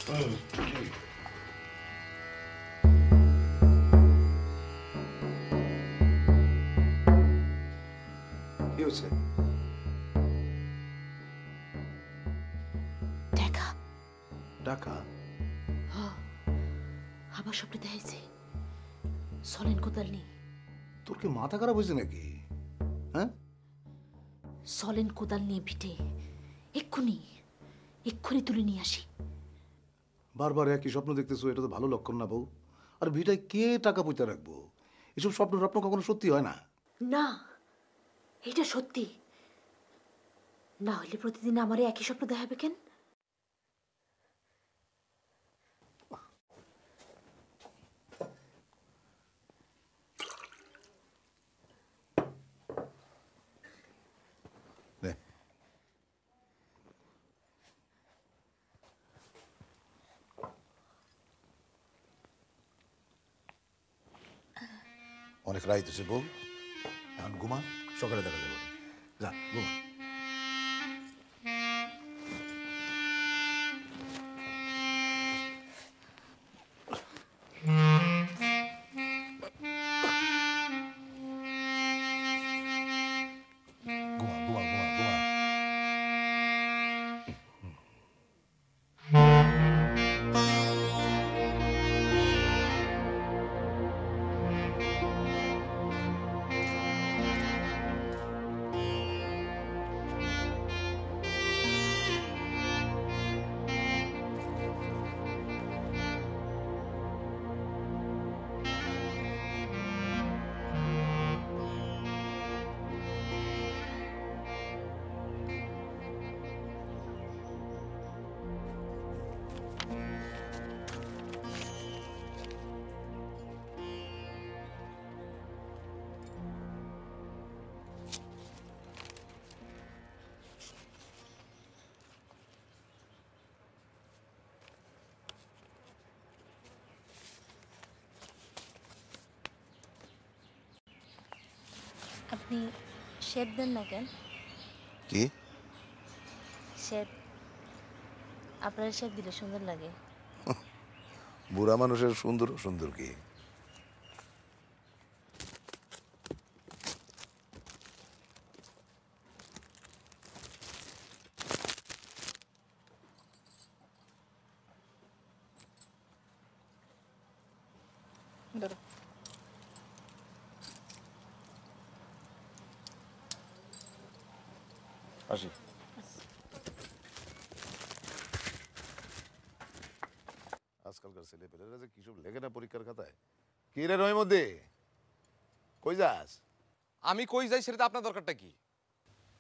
কি হয়েছে? দেখা টাকা? আবার স্বপ্নে দেখাইছে সলেন কোদাল নেই। তোর কি মাথা খারাপ হয়েছে নাকি? হ্যাঁ, সলেন কোদাল নিয়ে ভিটে এক্ষুনি এক্ষুনি তুলে নিয়ে আসি। বারবার একই স্বপ্ন দেখতেছো, এটা তো ভালো লক্ষণ না বউ। আর ভিটায় কে টাকা পয়সা রাখবো? এসব স্বপ্ন স্বপ্ন কখনো সত্যি হয় না। না, এটা সত্যি না হলে প্রতিদিন আমারে একই স্বপ্ন দেখাবে কেন? নে। অনেক রাইত হয়েছে বউ, এখন ঘুমা, সকালে দেখা যাবে। যা ঘুমা। ঘুমা ঘুমা ঘুমা ঘুমা। আপনি শেপ দেন না কেন? কি? শেপ আপনার শেপ দিলে সুন্দর লাগে। বুড়া মানুষের সুন্দর সুন্দর কি? আসি। আজকালকার ছেলে পেলেরা যে কিসব লেখে না পরীক্ষার খাতায়। কি রে রয় মধ্যে, কই যাস? আমি কই যাই সেটা আপনার দরকারটা কি?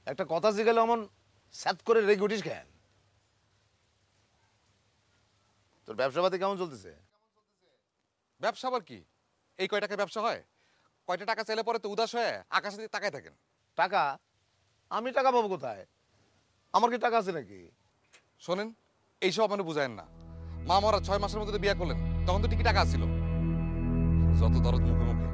একটা কথা জিজ্ঞাসা অমন স্যাত করে রেগে উঠিস কেন? তোর ব্যবসা পাতি কেমন চলতেছে? ব্যবসা আবার কি? এই কয় টাকা ব্যবসা হয়? কয়টা টাকা চাইলে পরে তো উদাস হয়ে আকাশের দিকে তাকায় থাকেন। টাকা? আমি টাকা পাবো কোথায়? আমার কি টাকা আছে নাকি? শোনেন, এইসব আপনার বুঝায়েন না। মা মরা 6 মাসের মধ্যে বিয়ে করলেন, তখন তো ঠিকই টাকা আসছিল। যত দরদ মুখে মুখে।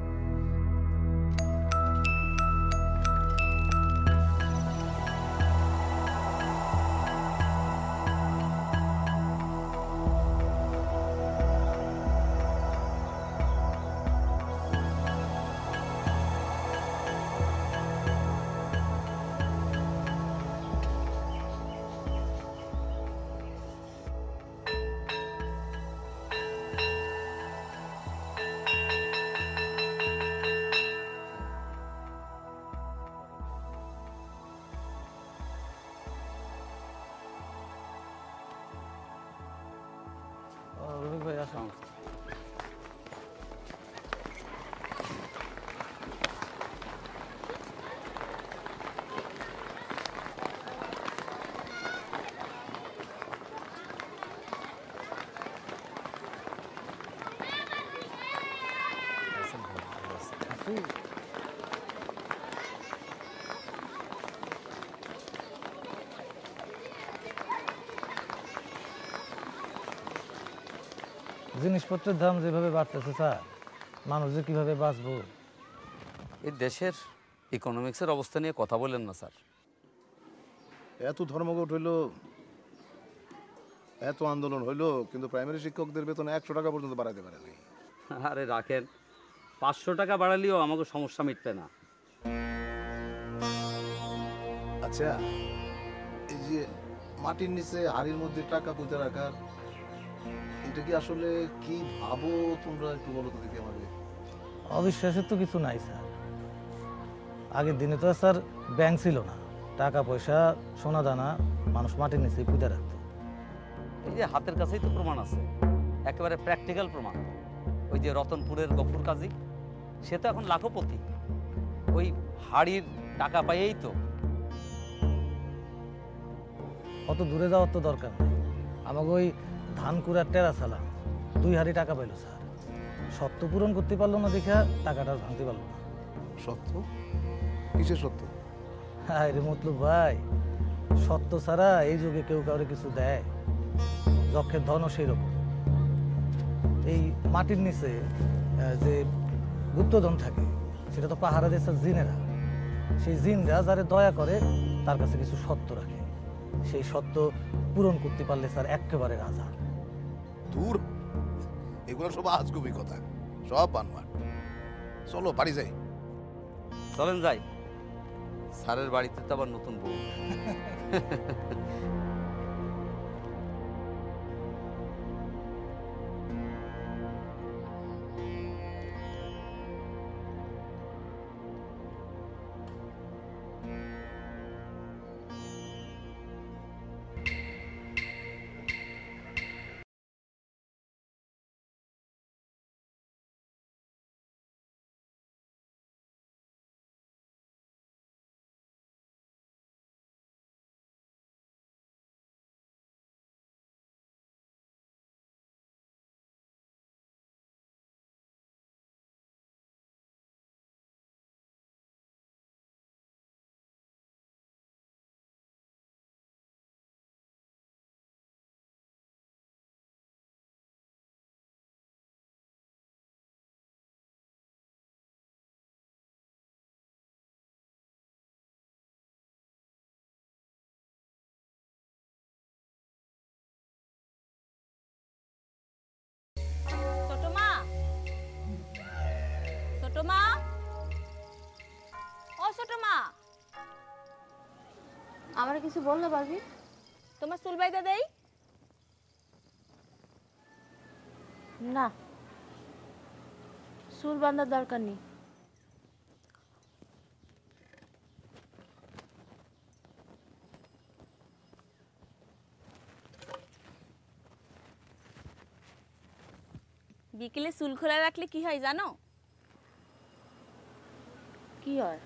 রফিক ভাই আসুন। জিনিসপত্রের দাম যেভাবে বাড়তেছে স্যার, মানুষ যে কিভাবে বাঁচবো? এই দেশের ইকোনমিক্সের অবস্থা নিয়ে কথা বলেন না স্যার। এত ধর্মঘট হইলো, এত আন্দোলন হইলো কিন্তু প্রাইমারি শিক্ষকদের বেতন 100 টাকা পর্যন্ত বাড়াতে পারে নাই। আরে রাখেন, 500 টাকা বাড়ালেও আমাকে সমস্যা মিটবে না। আচ্ছা, এই যে মাটির নিচে হাড়ির মধ্যে টাকা পুঁতে রাখার, এটা কি আসলে কি ভাবো তোমরা, একটু বলো তো দেখি আমাকে। অবিশ্বাসের তো কিছু নাই স্যার। আগের দিনে তো স্যার ব্যাংক ছিল না, টাকা পয়সা সোনা দানা মানুষ মাটির নিচে পুঁতে রাখতো। এই যে হাতের কাছেই তো প্রমাণ আছে, একেবারে প্র্যাকটিক্যাল প্রমাণ। ওই যে রতনপুরের গফুর কাজী, সে তো এখন লাখপতি, ওই হাড়ির টাকা পাইয়েই তো। অত দূরে যাওয়ার তো দরকার নেই। আমাকে ওই ধান কুড়ার টেরা চালান 2 হাড়ি টাকা পাইল স্যার। সত্য পূরণ করতে পারলো না দেখে টাকাটা আর ভাঙতে পারলো না। সত্য? কিসের সত্য? আরে মতলব ভাই, সত্য ছাড়া এই যুগে কেউ কাউরে কিছু দেয়? যক্ষের ধনও সেই রকম। এই মাটির নিচে যে গুপ্তধন থাকে, সেটা তো পাহারা দেশে জিনেরা। সেই জিনরা যারে দয়া করে তার কাছে কিছু সত্য রাখে। সেই সত্য পূরণ করতে পারলে স্যার একেবারে রাজা। দূর, এগুলো সব আজগুবি কথা, সব বানোয়াট। চলো বাড়ি যাই। চলেন যাই, স্যারের বাড়িতে তো আবার নতুন বউ। ছোট মা, ছোট মা, ও ছোট মা, আমার কিছু বললে পারবি? তোমার চুল বাইদা দেই? না, চুল বাঁধার দরকার নেই। বিকেলে চুল খোলা রাখলে কি হয় জানো? কি হয়?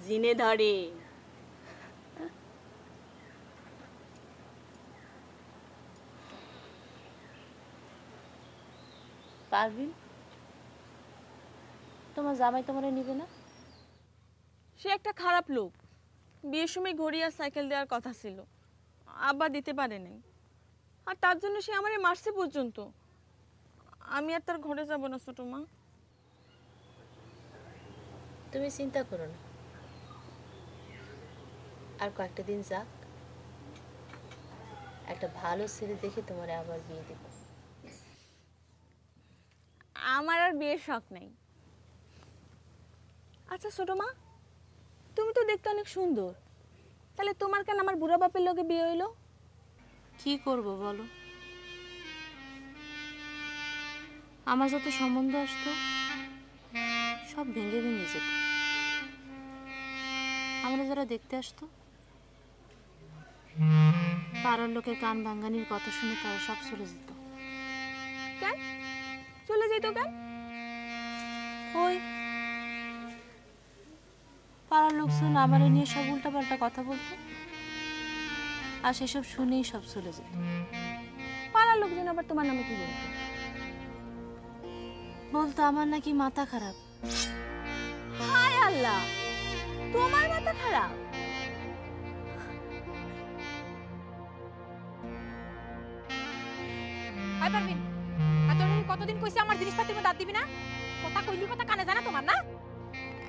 জিনে ধরে। পারবিন, তোমার জামাই তোমারে নিবে না? সে একটা খারাপ লোক। বিয়ের সময় ঘড়ি আর সাইকেল দেওয়ার কথা ছিল, আব্বা দিতে পারে নাই। আর তার জন্য সে আমারে মারছে পর্যন্ত। আমি আর তার ঘরে যাব না ছোট মা। তুমি চিন্তা করো না, আর কয়েকটা দিন যাক, একটা ভালো ছেলে দেখে তোমারে আবার বিয়ে দেব। আমার আর বিয়ের শখ নেই। আচ্ছা ছোট মা, তুমি তো দেখতে অনেক সুন্দর, তাহলে তোমার কেন আমার বুড়া বাপের লগে বিয়ে হইলো? কি করব বলো? আমার যত সম্বন্ধ আসতো সব ভেঙে ভেঙে যেত। আমরা যারা দেখতে আসতো, পাড়ার লোকের কান ভাঙ্গানির কথা শুনে তারা সব চলে যেত। কেন চলে যেত কেন? ওই পাড়ার লোকজন আমার নিয়ে সব উল্টাপাল্টা কথা বলতো, আর সেসব শুনেই সব চলে যেত। পাড়ার লোকজন আবার তোমার নামে কি বলতো? বলতো আমার নাকি মাথা খারাপ। হায় আল্লাহ, তোমার মাথা খারাপ? হাই পারবিন, আর তোর কতদিন কইছে আমার জিনিসপাতির মধ্যে হাত দিবি না? কথা কইলি কথা কানে জানা তোমার না?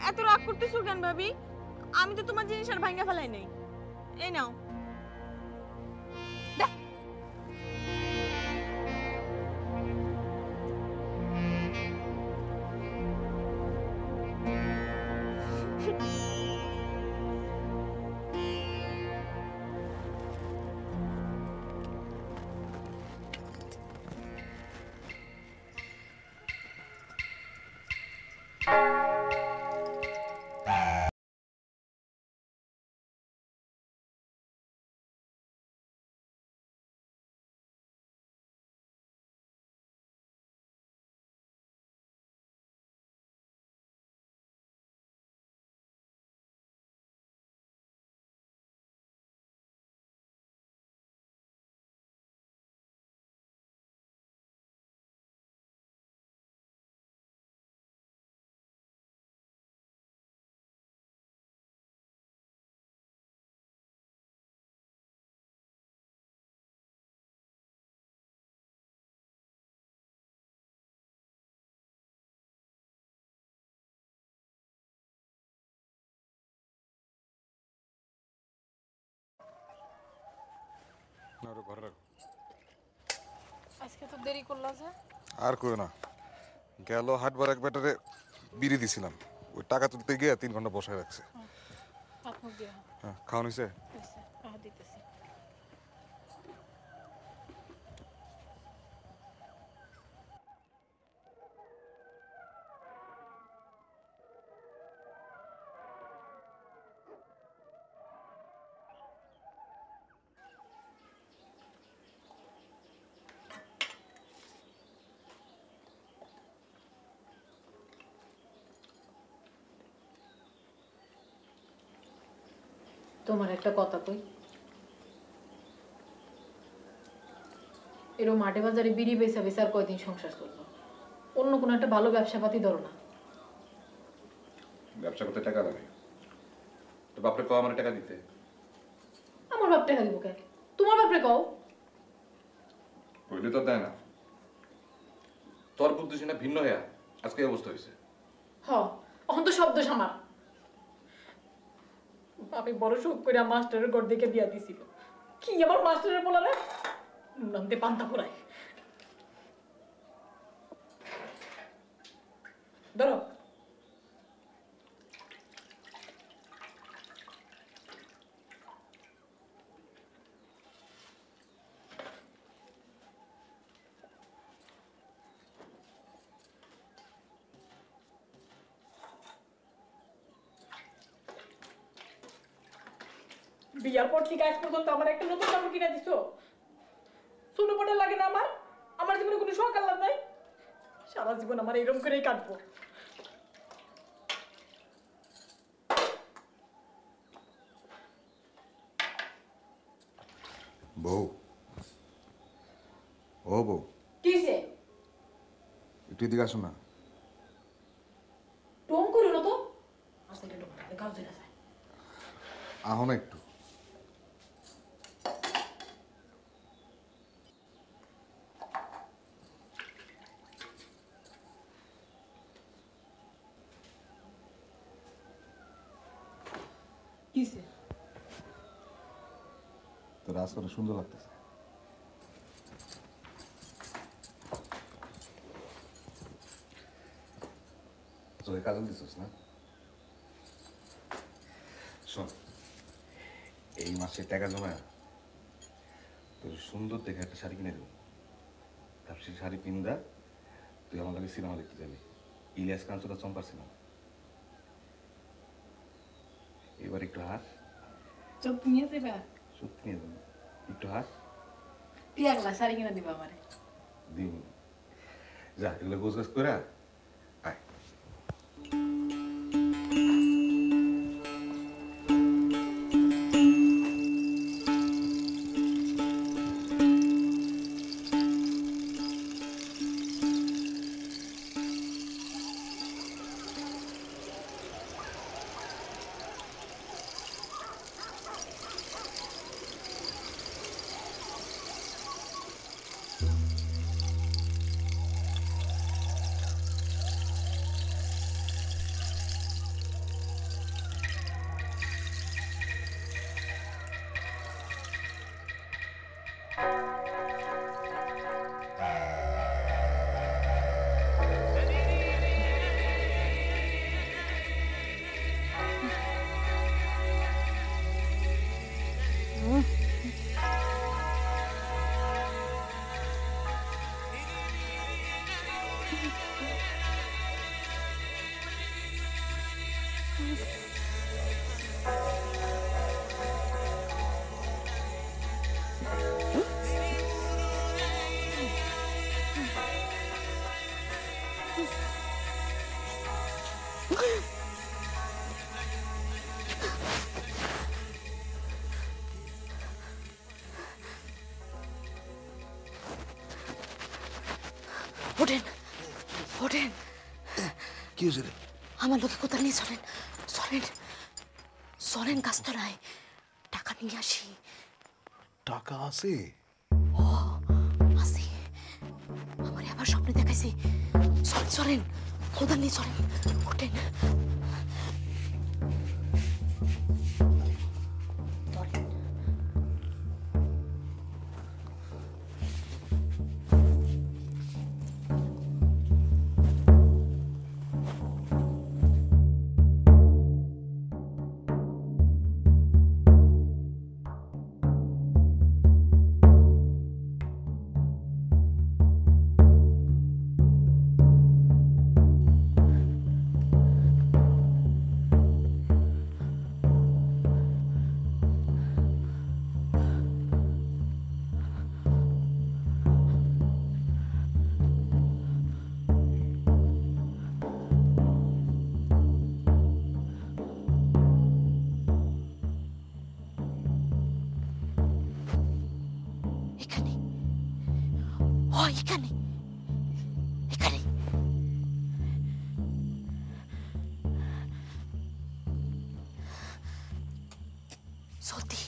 এত রাগ করতেছো কেন ভাবি? আমি তো তোমার জিনিস আর ভাঙা ফেলাই নাই। এই নাও। না ওটা ঘরে রাখো। আজকে তো দেরি করলা যে। আর করো না, গেল হাটবার এক ব্যাটারে বিড়ি দিছিলাম, ওই টাকা তুলতে গিয়ে 3 ঘন্টা বসায় রাখছে। হাত মুখ দিয়ে হ্যাঁ, খাওয়া নিছে? দিতেছি। তোমার একটা কথা কই, এরকম মাঠে বাজারে বিড়ি বেচা বেচা আর কয়দিন সংসার করবো? অন্য কোনো একটা ভালো ব্যবসা পাতি ধরো না। ব্যবসা করতে টাকা লাগে, তো বাপরে কও আমার টাকা দিতে। আমার বাপ টাকা দিব কেন? তোমার বাপরে কও। কইলে তো দেয় না, তোর বুদ্ধি শুনে ভিন্ন হইয়া আজকে এই অবস্থা হয়েছে। হ, এখন তো শব্দ আমার। আমি বড় শোক করে মাস্টারের ঘর দেখে বিয়া দিছিল। কি আমার মাস্টারের বলা না, নামতে পান্তা পোড়ায়। ধরো বিয়ার পর থেকে আজ পর্যন্ত আমার একটা নতুন কাপড় কিনে দিছো? ছোট বড় লাগে না আমার? আমার জীবনে কোনো শখ আহ্লাদ নাই? সারা জীবন আমার এরকম করেই কাটবো। বউ, ও বউ, কি হইছে? একটু এদিকে আসো না। টোন করো না তো। আস্তে একটু গাও চলে যায়। আহো না একটু। কি হইছে? তোর আজ করে সুন্দর লাগতেছে। তোকে কাজল দিছিস না? শোন, এই মাসে টাকা জমায় তোর সুন্দর দেখে একটা শাড়ি কিনে দেবো। তারপর সেই শাড়ি পিন্দা তুই আমার লাগে সিনেমা দেখতে যাবি, ইলিয়াস কাঞ্চনা চম্পার সিনেমা। এবার একটু হাস। চোখ নিয়ে যাবে? সত্যি নিয়ে যাবো, একটু হাস। পিয়াগলা শাড়ি কিনে দিবা আমারে? দিন যা, এগুলো গোছ গাছ করে আয়। ওঠেন, ওঠেন। কি হয়েছে রে? আমার লোকে কোথায় নিয়ে চলেন, চলেন, চলেন গাছতলায় টাকা নিয়ে আসি। টাকা আছে? আসি, আমার আবার স্বপ্নে দেখাইছি। চলেন, চলেন, কোথায় নিয়ে চলেন, ওঠেন। এখানে এখানে। সত্যি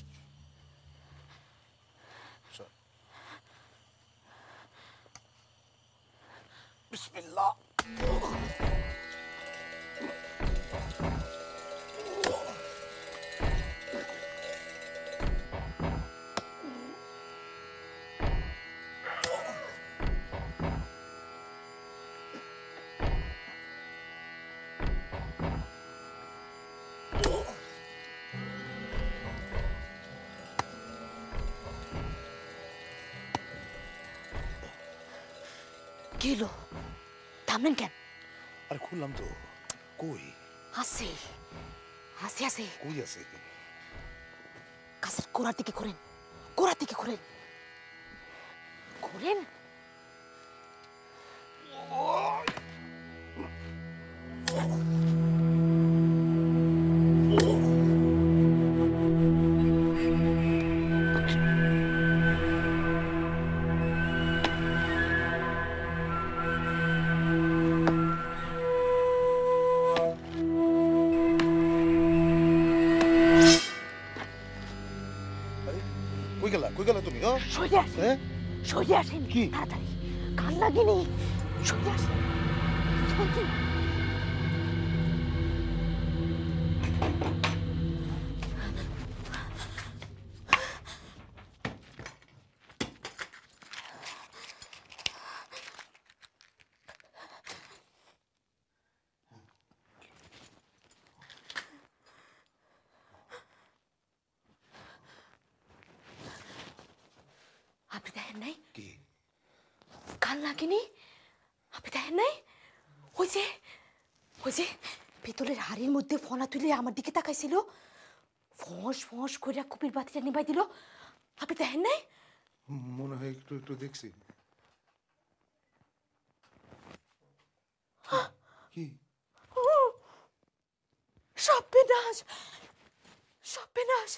বিসমিল্লাহ। কি হলো? থামলেন কেন? আরে খুললাম তো। কই আছে আছে আছে, কই আছে? কাছের গোড়ার দিকে ঘোরেন, গোড়ার দিকে ঘোরেন, ঘোরেন। কই গেলা তুমি? সরে আসেন, হ্যাঁ সরে আসেন কি? তাড়াতাড়ি, কান লাগেনি, সরে আসেন সত্যি। আপনি দেখেন নাই? কি? কান লাগেনি? আপনি দেখেন নাই? ওই যে পিতলের হাড়ির মধ্যে ফনা তুলে আমার দিকে তাকাইছিল, ফস ফস করে কুপির বাতিটা নিভাই দিল। আপনি দেখেন নাই? মনে হয় একটু একটু দেখছি। কি? সব বিনাশ, সব বিনাশ।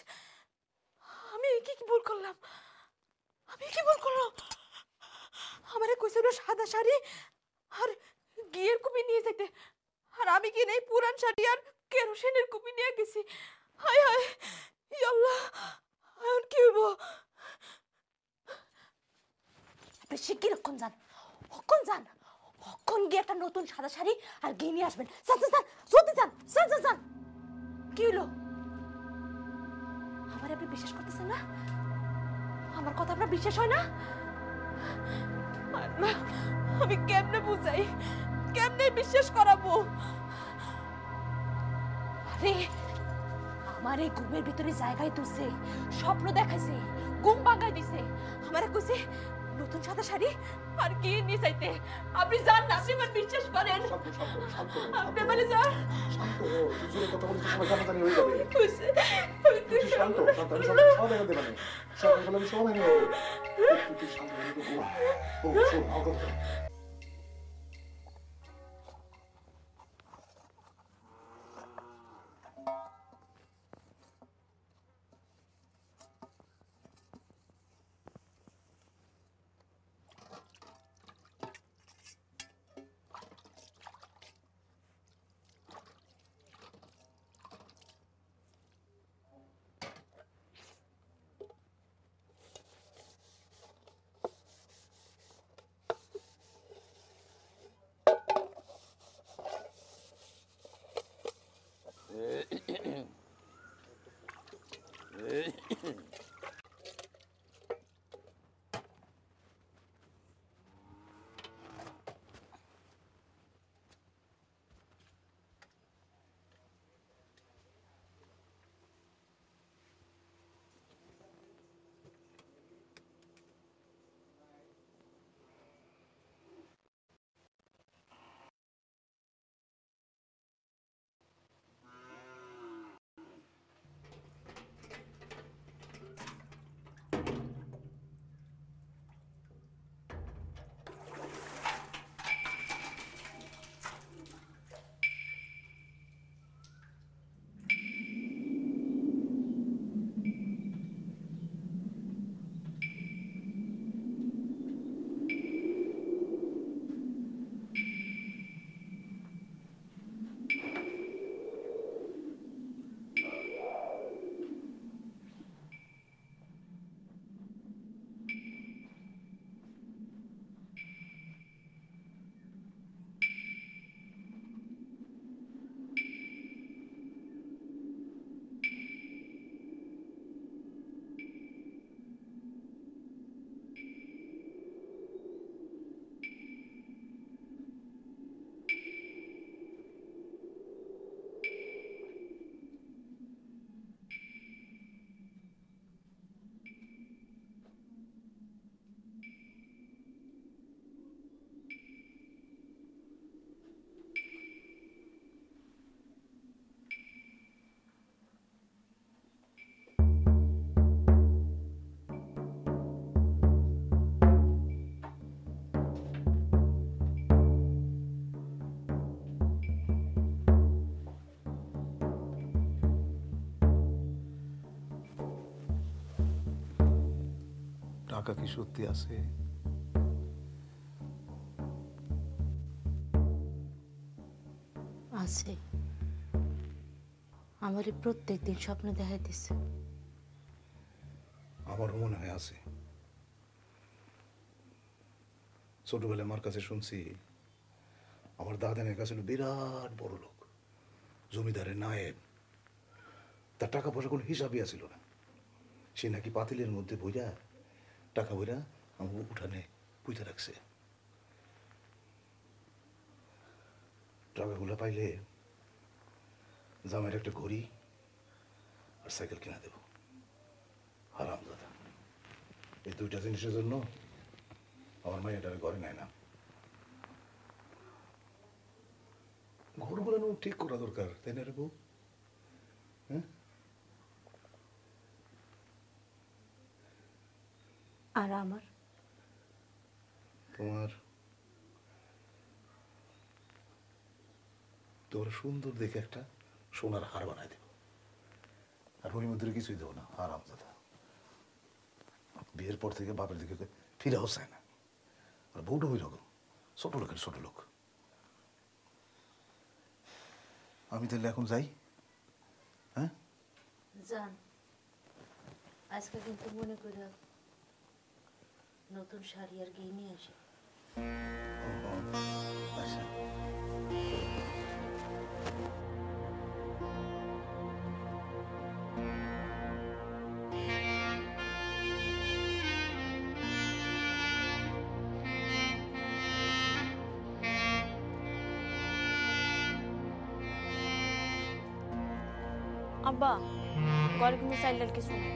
আমি কি কি ভুল করলাম? আমি কি ভুল করলাম? আমারে কইছিল সাদা শাড়ি আর গিয়ের কুপি নিয়ে যাইতে, আর আমি কি নেই পুরান শাড়ি আর কেরোসিনের কুপি নিয়ে গেছি। হায় হায়, ইয়া আল্লাহ, এখন কি হইব? আপনি শিগগির অক্ষণ যান, অক্ষণ যান, অক্ষণ গিয়ে একটা নতুন সাদা শাড়ি আর গিয়ে নিয়ে আসবেন। যান যান যান, জলদি যান, যান যান যান। কি হলো? আমার আপনি বিশ্বাস করতেছেন না? আমার কথা আপনার বিশ্বাস হয় না? আল্লাহ, আমি কেমনে বুঝাই, কেমনে বিশ্বাস করাবো? আরে আমার এই ঘুমের ভিতরে জায়গায় তুলছে, স্বপ্ন দেখাইছে, ঘুম ভাঙাই দিছে, আমারে কইছে নতুন সাদা শাড়ি আর কি নিয়ে চাইতে। আপনি যান না, আপনি আমার বিশ্বাস করেন, আপনি মানে যান। শান্ত হো, জোরে কথা বলতে সময় জানাজানি হয়ে যাবে। কইছে তুই শান্ত, শান্ত, আমি সব দেখা দেব না। সব বলে আমি সব এনে দেব। তুই শান্ত হয়ে একটু ঘুমা। ও শোন, আমার কথা শোন। টাকা কি সত্যি আছে? আছে, আমারে প্রত্যেক দিন স্বপ্নে দেখাইতেছে। আমারও মনে হয় আছে। ছোটবেলায় আমার কাছে শুনছি আমার দাদানের কাছে ছিল বিরাট বড় লোক, জমিদারের নায়েব। তার টাকা পয়সা কোনো হিসাবই আছিল না। সে নাকি পাতিলের মধ্যে বইরা টাকা বইরা আমার উঠানে পুঁতে রাখছে। টাকাগুলো পাইলে জামাইয়ের একটা ঘড়ি আর সাইকেল কিনা দেব। হারামজাদা, এই দুইটা জিনিসের জন্য আমার মাইয়াটারে ঘরে নেয় না। ঘরগুলো ঠিক করা দরকার, তাই না রে বউ? হ্যাঁ, আর আমার তোমার তোর সুন্দর দেখে একটা সোনার হার বানাই দেব, আর ওর মধ্যে কিছুই দেবো না। হারামজাদা, বিয়ের পর থেকে বাপের দিকে ফিরেও চায় না। আর বউটা ওই রকম ছোট লোকের ছোট লোক। আমি তাহলে এখন যাই। হ্যাঁ, জান, আজকে কিন্তু মনে করে নতুন শাড়ি আর গিয়ে নিয়ে আসি। আচ্ছা। আব্বা, ঘরে কিন্তু চাইল ডাল কিছু নেই।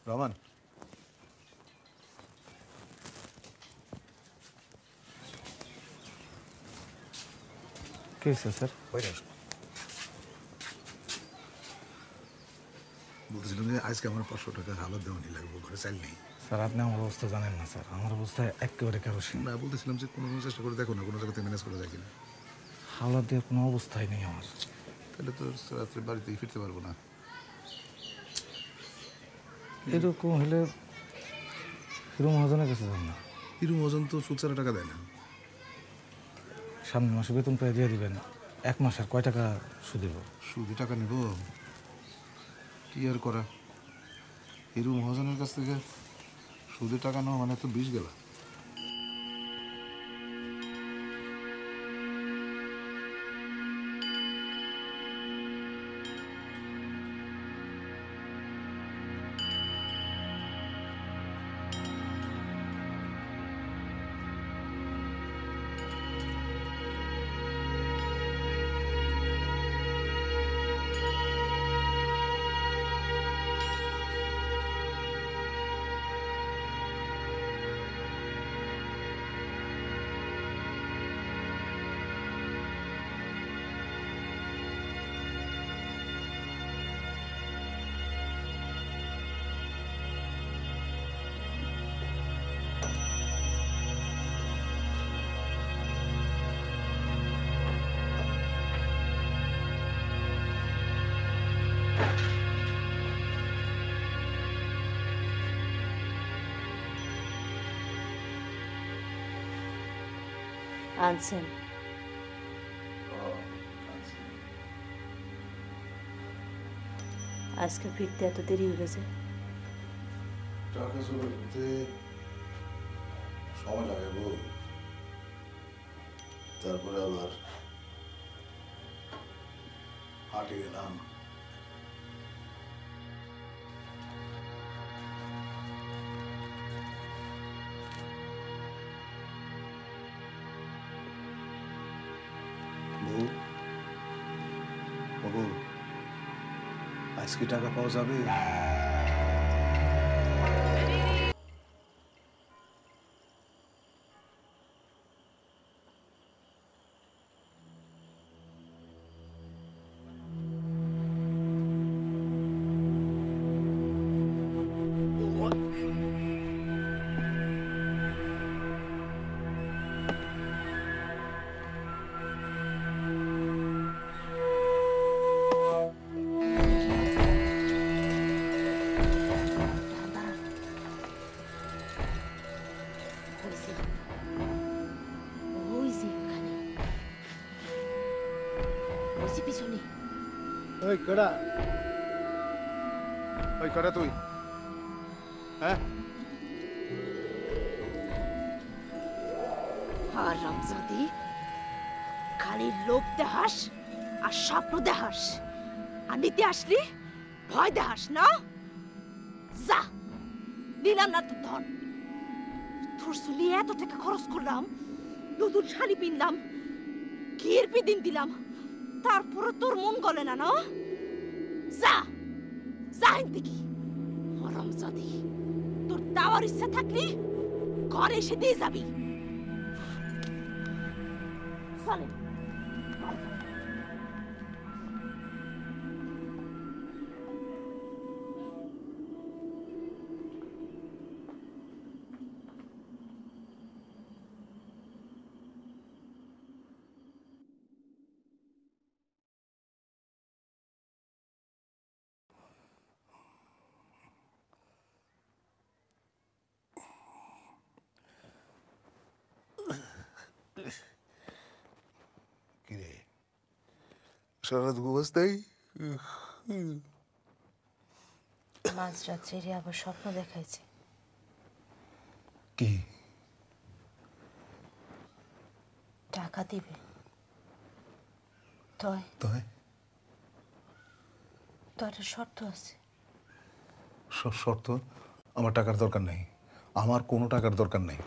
রহমান, কি হয়েছে স্যার? বাইরে আসো। বলতেছিলাম যে আজকে আমার 500 টাকা হালত দেওয়ানি লাগবে, ঘরে চাইল নেই। স্যার আপনি আমার অবস্থা জানেন না স্যার, আমার অবস্থা একেবারে কেরোসিন। না, বলতেছিলাম যে কোনো চেষ্টা করে দেখো না, কোনো জায়গাতে ম্যানেজ করা যায় কিনা। হাওলাত দিয়ে কোনো অবস্থাই নেই আমার। তাহলে তো রাত্রে বাড়িতে ফিরতে পারবো না। এরকম হলে হিরো মহাজনের কাছে যান না। হিরু মহাজন তো সুদ ছাড়া টাকা দেয় না। সামনের মাসে বেতন প্রায় দিয়ে দিবেন, 1 মাস আর কয় টাকা সুদিব? সুদে টাকা নেব, কি আর করা। হিরু মহাজনের কাছ থেকে সুদে টাকা নেওয়া মানে তো 20 গেলা। আনছেন? আজকে ফিরতে এত দেরি হয়ে গেছে। টাকা জোগাড় করতে সময় লাগে বউ। তারপরে আবার হাটে গেলাম। বউ, ও বউ, আজকে টাকা পাওয়া যাবে? কেডা ওই কেডা তুই হ্যাঁ হারামজাদি খালি লোভ দেহাস আর স্বপ্ন দেহাস আর নিতে আসলি ভয় দেহাস না যা নিলাম না তোর ধন তোর চুলি এত টাকা খরচ করলাম নতুন শাড়ি কিনলাম কিরপি দিন দিলাম তারপরে তোর মন গলে না না যা যা দেখি হারামজাদি তোর দাওয়ার ইচ্ছা থাকলে ঘরে এসে দিয়ে যাবি চলেন কিরে সারা রাত ঘুমাস তাই মাঝরাত ছেড়ে আবার স্বপ্ন দেখাইছে কি টাকা দিবে তয় তাই তো একটা শর্ত আছে শর্ত আমার টাকার দরকার নেই আমার কোনো টাকার দরকার নেই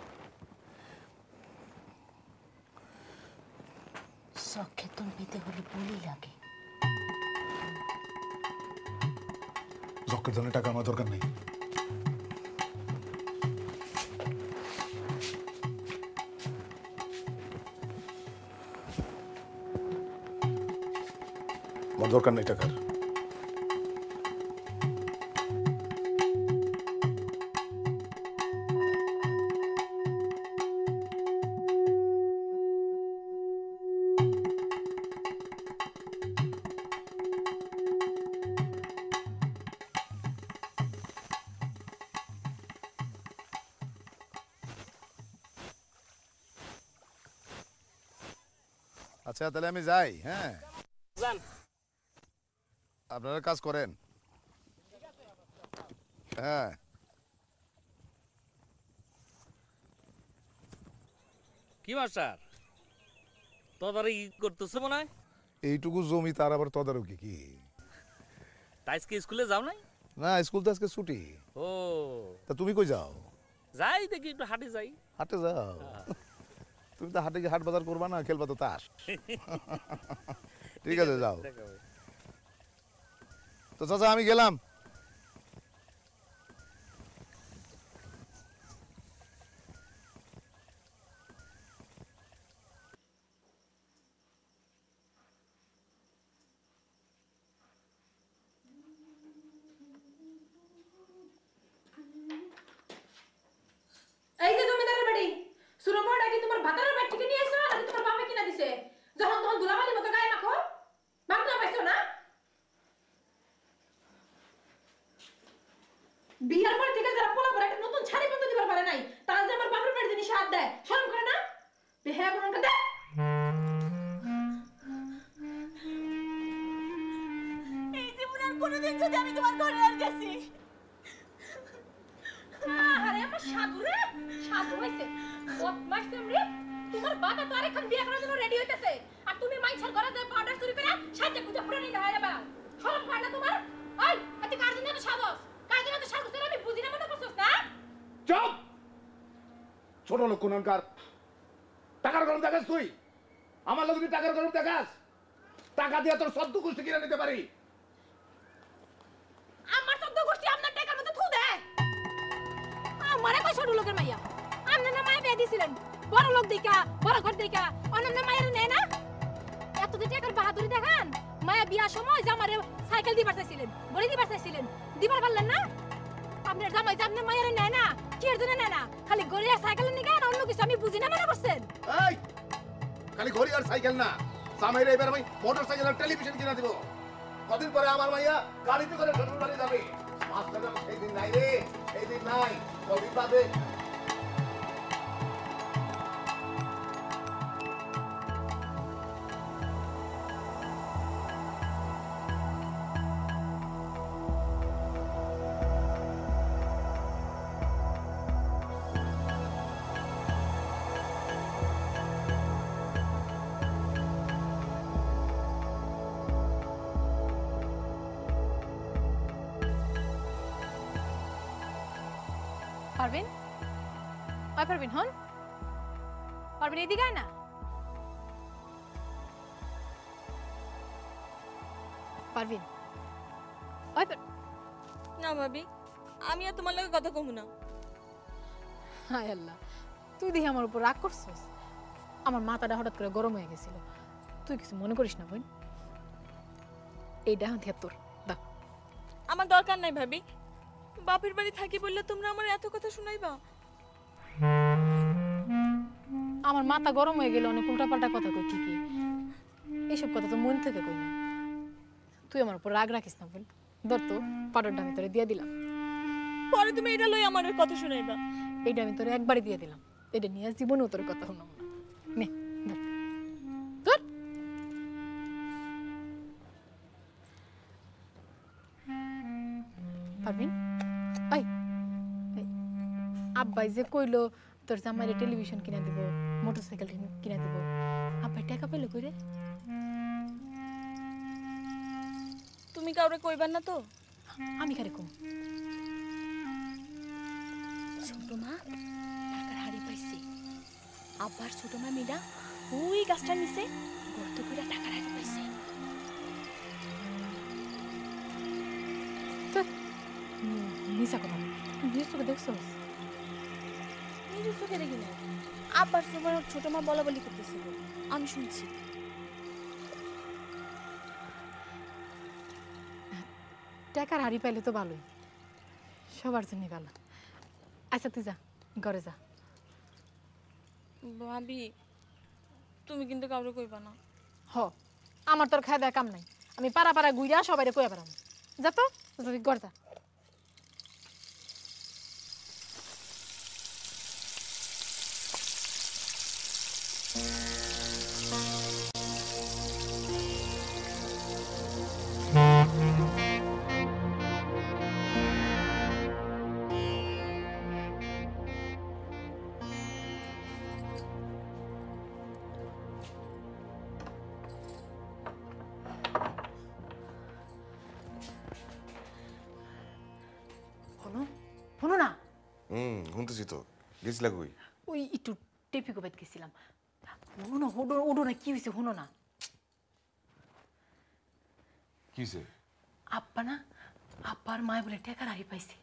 সক্ষেতন পেতে হলে বলি লাগে জকের ধরনের টাকা আমার দরকার নেই আমার দরকার নেই টাকার আচ্ছা তাহলে আমি যাই হ্যাঁ আপনারা কাজ করেন হ্যাঁ কি মাস্টার তদারকি করতেছে মনে হয় এইটুকু জমি তার আবার তদারকি কি তাই আজকে স্কুলে যাও নাই না স্কুল তো আজকে ছুটি ও তা তুমি কই যাও যাই দেখি একটু হাটে যাই হাটে যাও তুমি তো হাটে গিয়ে হাট বাজার করবা না খেলবা তো তাস ঠিক আছে যাও তো চাচা আমি গেলাম এই যে জমিদারের বাড়ি সুরমড়া কি তোমার ভাতারের বাড়ি থেকে নিয়ে এসো নাকি তোমার বাবা কিনা দিছে যখন তখন দুলাবালি মতো গায়ে মাখো বাগনা পাইছো না বিয়ার পর থেকে যারা পোলা করে একটা নতুন শাড়ি পর্যন্ত দিবার পারে নাই তারা যে আমার বাপের বাড়ি জিনিস হাত দেয় শরম করে না বেহা বনকা দে এই জীবনে আর কোনোদিন যদি আমি তোমার ঘরে আর গেছি আরে আমার সাধু রে সাধু হইছে বদমাশ তুমি তোমার বাবা তো আরেকখান বিয়ে করার জন্য রেডি হইতেছে আর তুমি মাইছার ঘরে যায় পাউডার চুরি করে সাজে খুঁজে পুরানি দেখাইয়া বেড়াও শরম হয় না তোমার ওই এত কার জন্য এত সাহস কার জন্য এত সাহস আমি বুঝি না মনে করছস না চুপ ছোট লোক কোনকার টাকার গরম দেখাস তুই আমার লোক টাকার গরম দেখাস টাকা দিয়ে তোর সদ্য গোষ্ঠী কিনে নিতে পারি আমার সদ্য গোষ্ঠী আপনার টাকার মধ্যে থু দেয় আমারে কই ছোট লোকের মাইয়া আপনার না মায়া বিয়ে দিছিলেন বড় লোক দেখা বড় ঘর দেখা অনন্য মায়ের নেয় না এত যে টাকার বাহাদুরি দেখান মায়া বিয়ার সময় জামারে সাইকেল দিবার চাইছিলেন বড়ি দিবার চাইছিলেন দিবার পারলেন না আপনার জামাই যে আপনার মায়ের নেয় না কি এর জন্য নেয় না খালি গড়িয়া সাইকেল নিয়ে আর অন্য কিছু আমি বুঝি না মনে করছেন এই খালি ঘড়ি আর সাইকেল না সামাইরে এবার আমি মোটরসাইকেল আর টেলিভিশন কিনা দিব কদিন পরে আমার মাইয়া গাড়িতে করে শ্বশুর বাড়ি যাবে মাস্টার সেই দিন নাই রে সেই দিন নাই কদিন বাদে পারবেন ওই পারবেন হন পারবেন এদিকে আয় না পারবেন ওই না ভাবি, আমি আর তোমার লগে কথা কমু না। হায় আল্লাহ, তুই দেখি আমার উপর রাগ করছিস। আমার মাথাটা হঠাৎ করে গরম হয়ে গেছিল। তুই কিছু মনে করিস না বোন, এইটা হাতিয়ার তোর দা। আমার দরকার নাই ভাবি, বাপের বাড়ি থাকি বললে তোমরা আমার এত কথা শুনাইবা? আমার মাথা গরম হয়ে গেল, অনেক উল্টাপাল্টা কথা কই ঠিকই, এইসব কথা তো মন থেকে কই না। তুই আমার উপর রাগ রাখিস না বোন। ধর তো পাউডারটা আমি তোরে দিয়ে দিলাম। পরে তুমি এটা লই আমার কথা শুনাইবা? এইটা আমি তোরে একবারে দিয়ে দিলাম, এটা নিয়ে জীবনেও তোর কথা শুনাম না। নে ধর ধর। পারবিন এই আব্বাই যে কইলো তোর জামাইরে টেলিভিশন কিনা দিব, মোটরসাইকেল কিনা দিব, আব্বাই টাকা পেলো কই রে? তুমি কাউরে কইবার না তো? আমি কারে কম? ছোট মা টাকার হাড়ি পাইছে। আব্বার ছোট মা মিনা ওই গাছটার নিচে গর্ত করে টাকার হাড়ি পাইছে। মিশা কথা নিজের চোখে দেখছোস? নিজের চোখে দেখি না, আব্বার সময় ছোট মা বলা বলি করতেছিল, আমি শুনছি। টাকার হাড়ি পাইলে তো ভালোই, সবার জন্য ভালো। আচ্ছা তুই যা ঘরে যা। ভাবি তুমি কিন্তু কাউরে কইবা না। হ, আমার তোর খায় দেয় কাম নাই, আমি পাড়া পাড়া ঘুইরা সবাই কয়ে বেড়াম। যা তো ঘর যা। শোনো না, শুনতেছি তো। গেছিলা কই? ওই একটু টেপি কোপাত গেছিলাম। শোনো না, ওডো না, কি হয়েছে শোনো না। কিসে? আব্বা না, আব্বার মায় বলে টাকার হাড়ি পাইছে।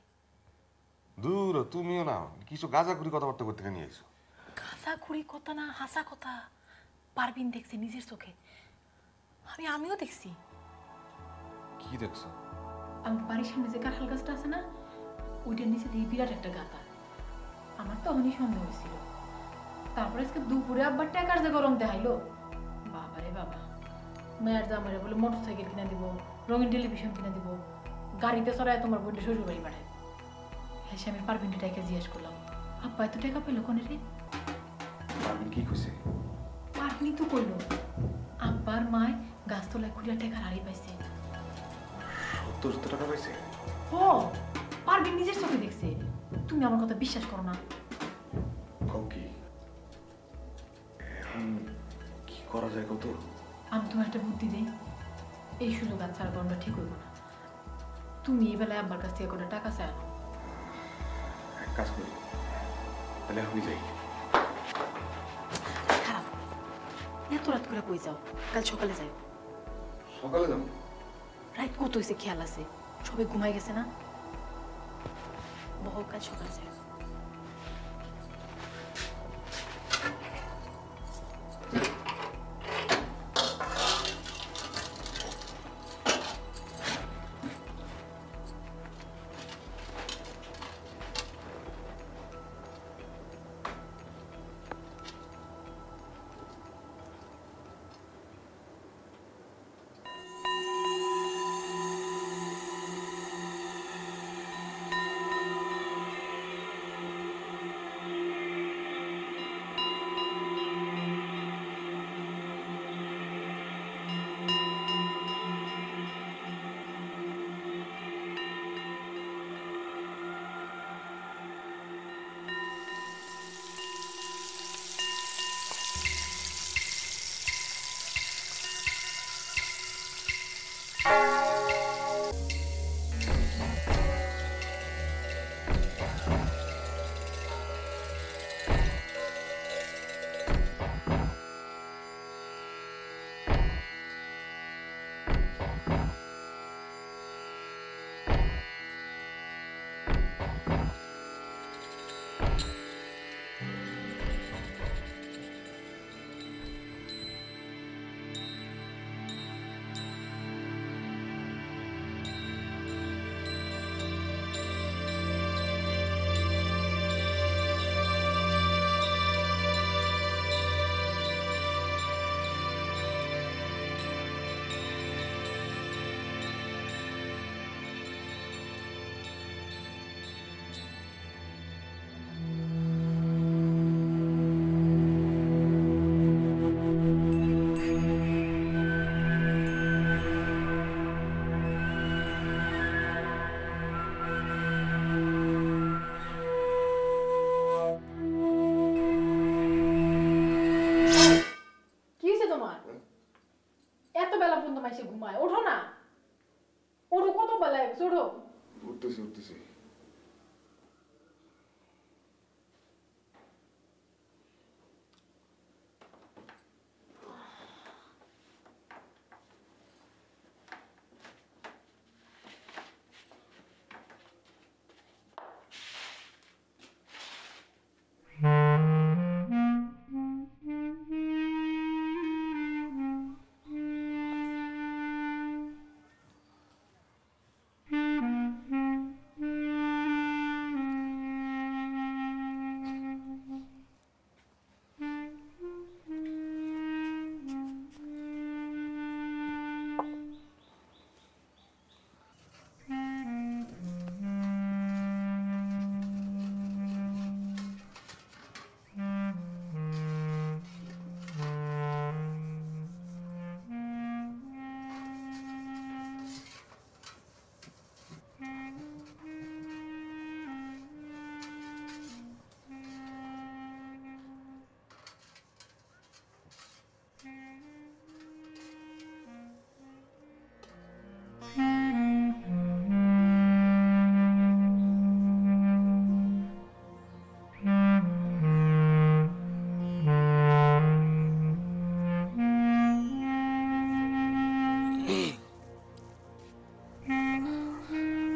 দূর, তুমিও না কিছু গাঁজাখুরি কথাবার্তা করতে নিয়ে আইছো। হাসা খুঁড়ি কথা না, হাসা কথা। পারবিন দেখছে নিজের চোখে, আমিও দেখছি। কি দেখছো? আমি বাড়ির সামনে যে কাঁঠাল গাছটা আছে না, ওইটার নিচে দিয়ে বিরাট একটা গাতা। আমার তখনই সন্দেহ হয়েছিল। তারপরে আজকে দুপুরে আব্বার টাকার যে গরম দেখাইলো, বাবারে বাবা। মেয়ের জামাইরে বলে মোটর সাইকেল কিনা দিব, রঙিন টেলিভিশন কিনা দিব, গাড়িতে চড়ায় তোমার বোনটা শ্বশুর বাড়ি পাঠায়। হ্যাঁ, আমি পারবিন টাকা জিজ্ঞেস করলাম, আব্বা এত টাকা পেলো কোনে রে? পারবিন কি কইছে? পারবিন তো কইলো আব্বার মায় গাছতলায় খুঁড়িয়া টাকার হাড়ি পাইছে। 70 টাকা পাইছে? ও, পারবিন নিজের চোখে দেখছে। তুমি আমার কথা বিশ্বাস করো না? কও কি? এখন কি করা যায় কত? আমি তোমার একটা বুদ্ধি দেই, এই সুযোগ আর ছাড়া আমরা ঠিক হইব না। তুমি এই বেলায় আব্বার কাছ থেকে করে টাকা চাই আনো। এক কাজ করি, তাহলে আমি যাই। খারাপ, এত রাত করে কই যাও? কাল সকালে যাই। সকালে যাবো? রাত কত হয়েছে খেয়াল আছে? সবাই ঘুমাই গেছে না? বহু কাল সকালে যাই। মাইসে ঘুমায়, ওঠো না, ওঠো, কত বেলা হয়ে গেছে, ওঠো। উঠতেছি উঠতেছি।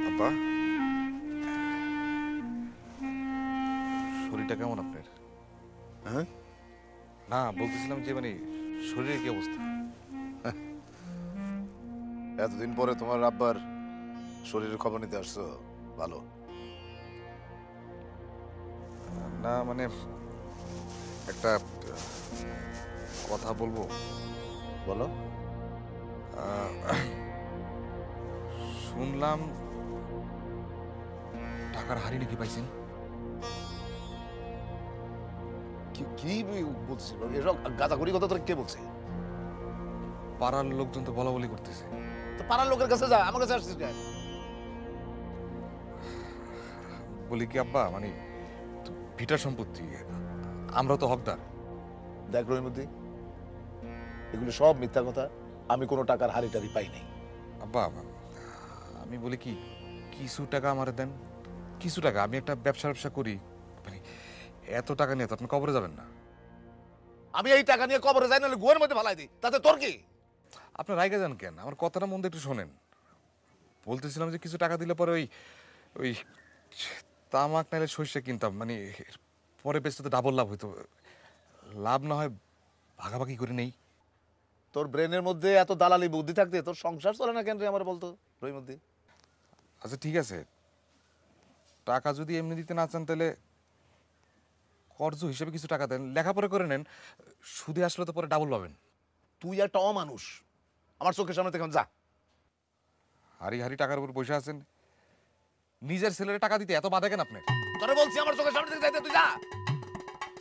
আব্বা, শরীরটা কেমন আপনার? হ্যাঁ, না, বলতেছিলাম যে মানে শরীরের কি অবস্থা? এতদিন পরে তোমার আব্বার শরীরের খবর নিতে আসছো, ভালো। না মানে একটা কথা বলবো। বলো। শুনলাম টাকার হাড়ি নাকি পাইছেন? কি বলছিস এসব গাঁজাখড়ি কথা তোর কে বলছে? পাড়ার লোকজন তো বলা বলি করতেছে। তো পাড়ার লোকের কাছে যা, আমার কাছে আসছিস কেন? বলি কি আব্বা, মানে ভিটার সম্পত্তি, আমরা তো হকদার। দেখ রহিমুদ্দি, এগুলো সব মিথ্যা কথা। আমি কোনো টাকার হাড়ি টাড়ি পাই নাই। আব্বা, আমি বলি কি, কিছু টাকা আমার দেন, কিছু টাকা। আমি একটা ব্যবসা করি, মানে এত টাকা নিয়ে তো আপনি কবরে যাবেন না। আমি এই টাকা নিয়ে কবরে যাই, নাহলে গুয়ের মধ্যে ফালাই দিই, তাতে তোর কি? আপনার রাইগা যান কেন? আমার কথাটা মন দিয়ে একটু শোনেন। বলতেছিলাম যে কিছু টাকা দিলে পরে ওই ওই তামাক নাইলে সর্ষে কিনতাম, মানে পরে বেচতে তো ডাবল লাভ হইতো। লাভ না হয় ভাগাভাগি করে নেই। তোর ব্রেনের মধ্যে এত দালালি বুদ্ধি থাকতে তোর সংসার চলে না কেন রে? আমার বলতো রহিমুদ্দি। আচ্ছা ঠিক আছে, টাকা যদি এমনি দিতে না চান তাহলে কর্জ হিসেবে কিছু টাকা দেন, লেখাপড়া করে নেন, সুদে আসলে তো পরে ডাবল পাবেন। তুই একটা অমানুষ, আমার চোখের সামনে থেকে যা। হারি হারি টাকার উপর পয়সা আছেন, নিজের ছেলের টাকা দিতে এত বাধা কেন আপনার? তোরে বলছি আমার চোখের সামনে থেকে যাইতে, তুই যা,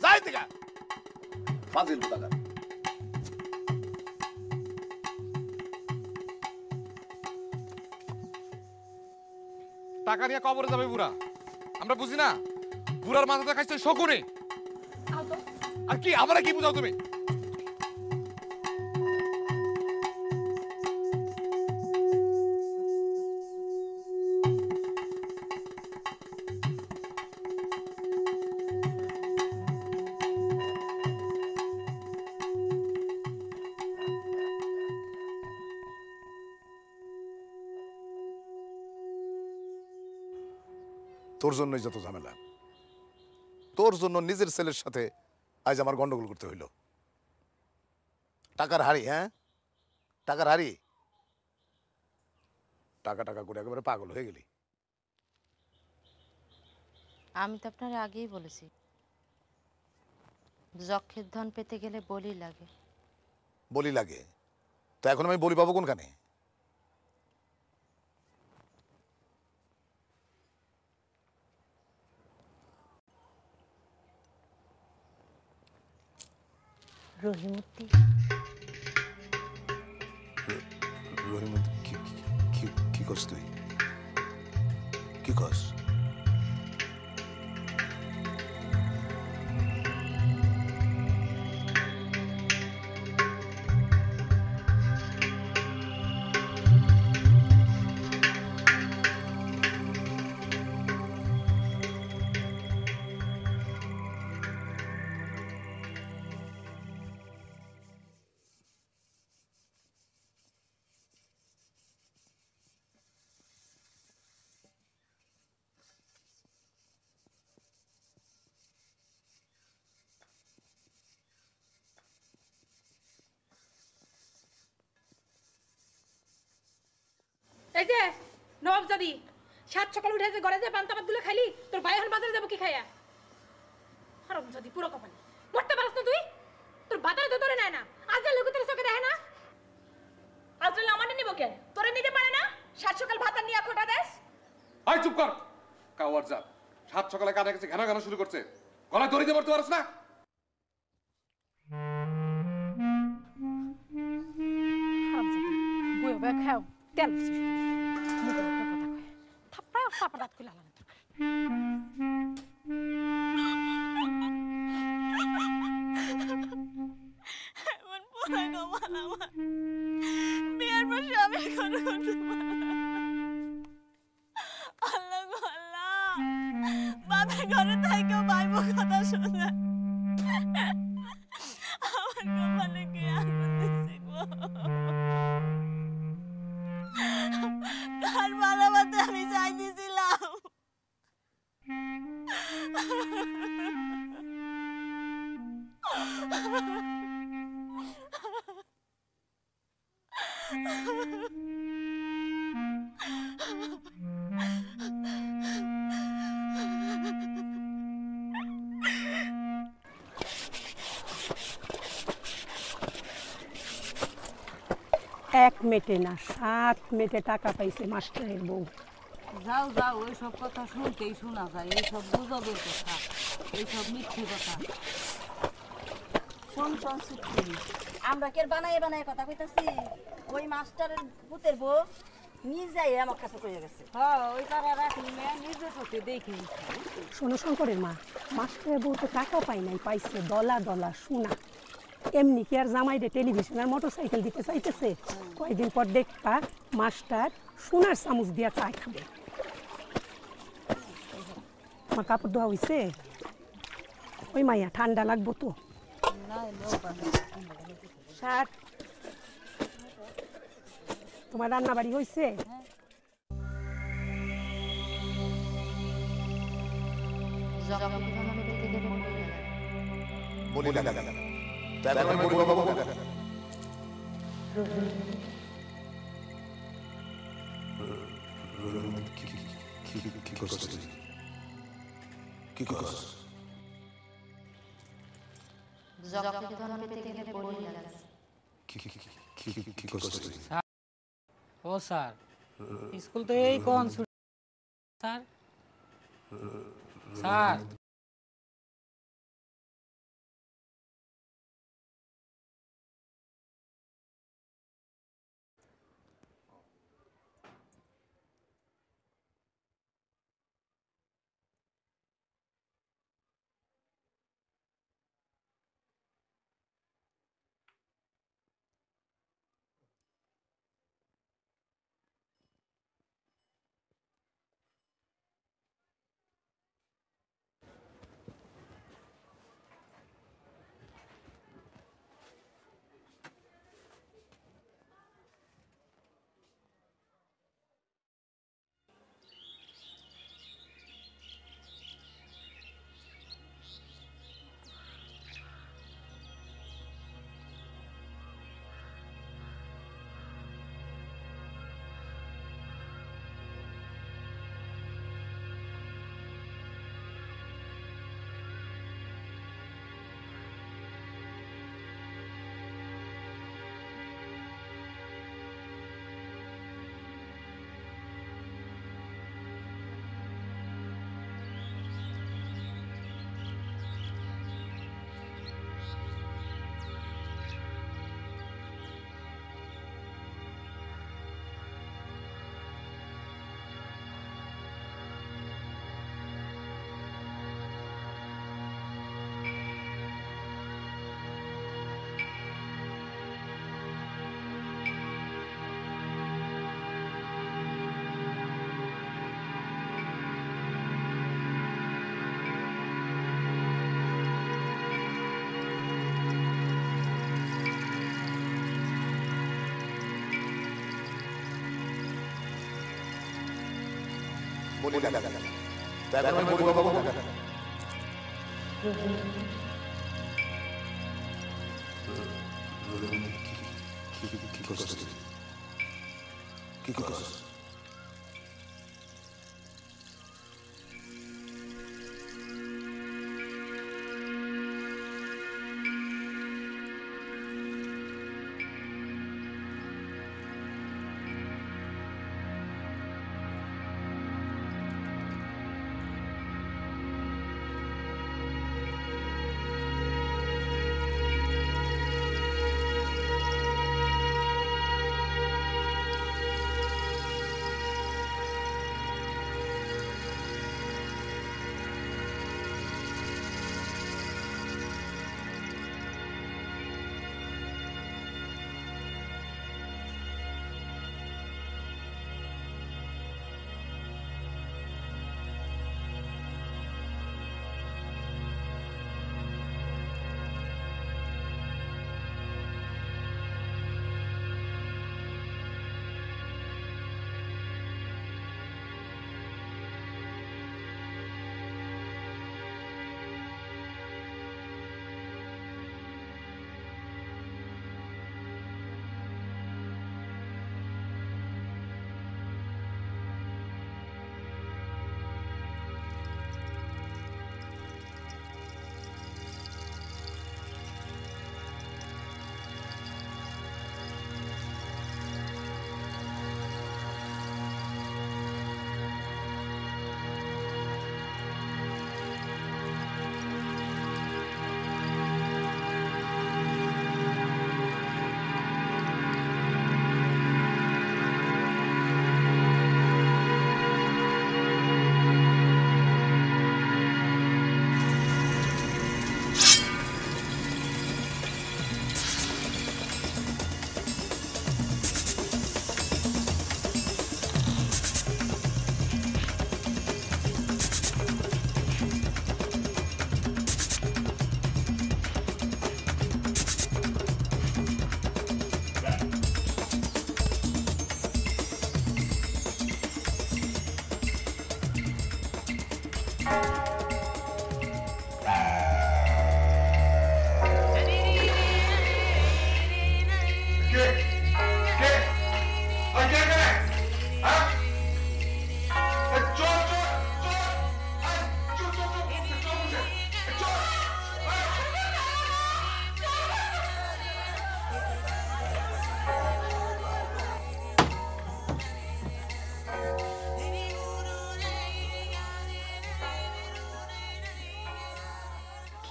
যাই থেকে ফাজিল টাকা। টাকা নিয়ে কবরে যাবে বুড়া, আমরা বুঝি না? বুড়ার মাথাটা খাইছে শকুনে। আর কি আমরা কি বুঝাও তুমি? তোর জন্যই যত ঝামেলা, তোর জন্য নিজের ছেলের সাথে আজ আমার গন্ডগোল করতে হইল। টাকার হাড়ি, হ্যাঁ টাকার হাড়ি, টাকা টাকা করে একেবারে পাগল হয়ে গেলি। আমি তো আপনার আগেই বলেছি, যক্ষের ধন পেতে গেলে বলি লাগে। বলি লাগে তো এখন আমি বলি পাবো কোনখানে? রহিমুদ্দি, রহিমুদ্দি, কি কস তুই? কি কস? এই যে নবাবজাদি, সাত সকাল উঠে যে ঘরে যে পান্তা ভাত গুলো খাইলি, তোর ভাই এখন বাজারে যাবো কি খাইয়া? হারামজাদি পুরো কপালি, মরতে পারছ না তুই? তোর বাজারে তো তোরে নেয় না, আজ লোক তোর চোখে দেখে না। আজরাইল আমারে নিব কে? তোরে নিতে পারে না? সাত সকাল ভাত আর নিয়া খোটা দেস? আয় চুপ কর কাওয়ার যা। সাত সকালে কানে কাছে ঘানা ঘানা শুরু করছে, গলায় দড়ি দিয়ে মরতে পারছ না? হারামজাদি বইও বয়ে খাও, তেল দিছিস মুখে মুখে কথা কয়, থাপ্পায় সাপা দাঁত খুলে আলাদা তোর। এমন পোড়া কপাল আমার, বিয়ের পর স্বামী কোনো করতে পারে না। আল্লাহ গো আল্লাহ, বাপের ঘরে থাইকেও ভাইবো কথা শুনে আমার কপালে কে আগুন দিছে গো। কার মারামাতে আমি চাই দিছিলাম। এক মেটে না 7 মেটে টাকা পাইছে মাস্টারের বউ। যাও যাও, ওইসব কথা শুনতেই শোনা যায়, এইসব গুজবের কথা, এইসব মিথ্যে কথা। শোন শোন সুখী, আমরা কে বানাই বানাই কথা কইতাছি? ওই মাস্টারের পুতের বউ নিজেই আমার কাছে কইয়া গেছে। হ্যাঁ, ওই তারা রাখলি মেয়ে নিজে চোখে দেখি। শোনো শঙ্করের মা, মাস্টারের বউ তো টাকা পাই নাই, পাইছে ডলা ডলা সোনা। এমনি কি আর জামাইরে টেলিভিশন আর মোটরসাইকেল দিতে চাইতেছে? কয়েকদিন পর দেখবা মাস্টার সোনার চামচ দিয়া চা খাবে। আমার কাপড় ধোয়া হইছে? ওই মাইয়া ঠান্ডা লাগবো তো। স্যার, তোমার রান্না বাড়ি হয়েছে? ও স্যার, স্কুল তো এই কোন স্যার? স্যার কি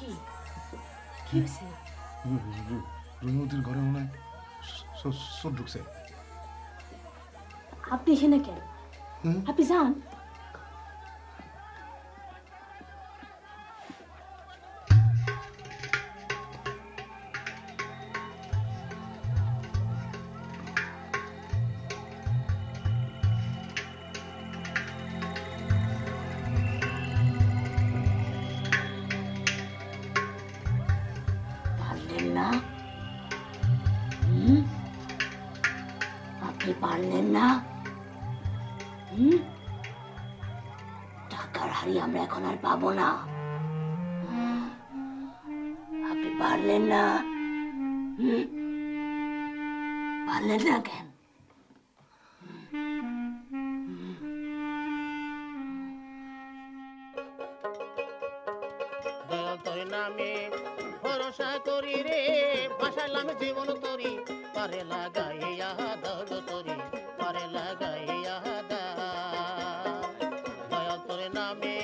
কি কি হয়েছে? রুনুদির ঘরে মনে হয় চোর ঢুকছে। আপনি এখানে কেন? আপনি যান। পারলেন না? আপনি পারলেন না? টাকার হাড়ি আমরা এখন আর পাবো না। আপনি পারলেন না? পারলেন না কেন? তোর নামে ভরসা করি রে, ভাসালাম জীবন তরি, পারে লাগাইয়া দাগ তরি, পারে লাগাইয়া দয়াল তোর নামে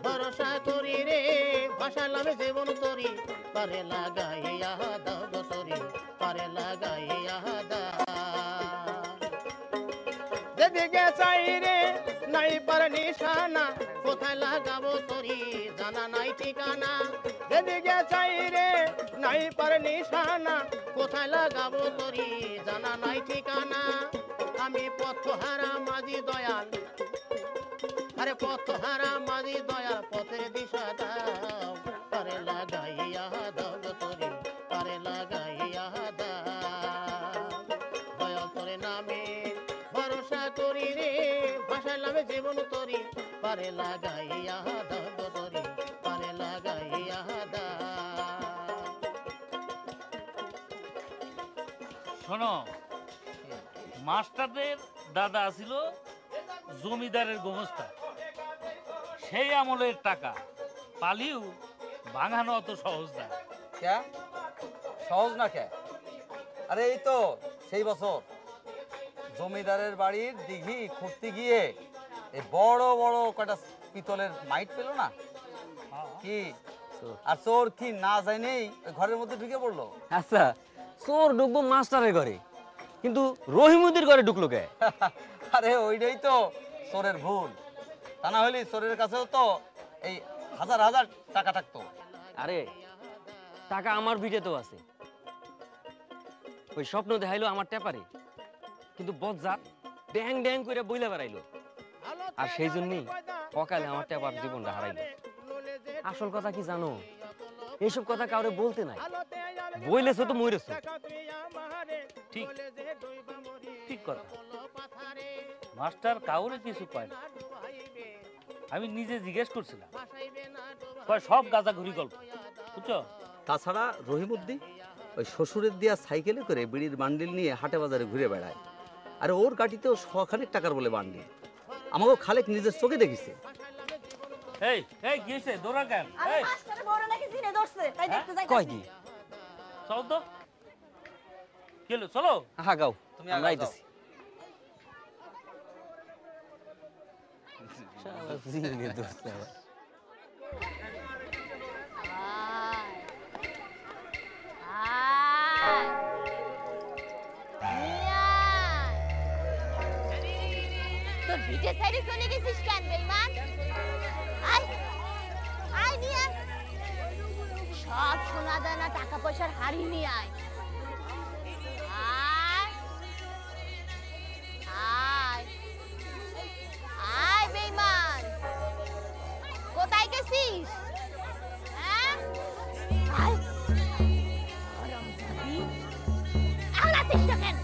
ভরসা করি রে, ভাসালাম জীবন তরি, পারে লাগাইয়া দাগ তরি, পারে লাগাইয়া যেদিকে চাই রে নাই পার নিশানা, কোথায় লাগাবো তরি জানা নাই ঠিকানা। যেদিকে চাই রে নাই পার নিশানা, কোথায় লাগাবো তরি জানা নাই ঠিকানা। আমি পথহারা মাঝি দয়াল, আরে পথহারা মাঝি দয়াল, পথের দিশা দাও, পারে লাগাইয়া দাও তরি, পারে লাগাইয়া দাও। দয়াল তোর নামে ভরসা করি রে, ভাসালাম জীবন তরি, পারে লাগাইয়া দাও তরি, পারে লাগাইয়া দাও। শোনো, মাস্টারদের দাদা ছিল জমিদারের গোমস্তা, সেই আমলের টাকা পালিও ভাঙানো অত সহজ না। কে সহজ না কে? আরে এই তো সেই বছর জমিদারের বাড়ির দিঘি খুঁড়তে গিয়ে এই বড় বড় কটা পিতলের মাইট পেল না কি? আর চোর কি না যায়নি ঘরের মধ্যে ঢুকে পড়লো। আচ্ছা, চোর ঢুকবো মাস্টারের ঘরে, কিন্তু রহিমুদ্দির ঘরে ঢুকলো কে? আরে ওইটাই তো চোরের ভুল। তা না হলে চোরের কাছেও তো এই হাজার হাজার টাকা থাকতো। আরে টাকা আমার ভিটেতেও আছে। ওই স্বপ্ন দেখাইলো আমার টেপারে, কিন্তু বজ্জাত ড্যাং ড্যাং করে বইলে বেড়াইলো, আর সেই জন্যই অকালে আমার টেপার জীবনটা হারাইলো। আসল কথা কি জানো, এইসব কথা কাউরে বলতে নাই, বইলেছো তো মরেছো। ঠিক ঠিক কথা, মাস্টার কাউরে কিছু কয় না। আমি নিজে জিজ্ঞেস করছিলাম, কয় সব গাঁজা ঘুরি গল্প, বুঝছো? তাছাড়া রহিমউদ্দিন ওই শ্বশুরের দেওয়া সাইকেলে করে বিড়ির বান্ডিল নিয়ে হাটে বাজারে ঘুরে বেড়ায়, আর ওর গাড়িতেও শখানেক টাকার বলে বান্ডিল। আমাকেও খালেক নিজের চোখে দেখিছে। এই এই কি হইছে, দৌড়া কেন? এই মাস্টার বড় নাকি জিনে ধরছে, তাই দেখতে যাই। কয় কি? চল তো, কি হলো, চলো। হ্যাঁ গাও, তুমি আমরা আগাও, আইতেছি। শালা জিনে ধরছে আবার। তোর ভিটে সাইডে চলে গেছিস কেন বেঈমান? আয় আয় নিয়ে আয়, সব সোনা দানা টাকা পয়সার হাড়ি নিয়ে আয়। আয় আয় আয় বেঈমান, কোথায় গেছিস? হ্যাঁ আয়, হারামজাদি, আওলাছিস না কেন?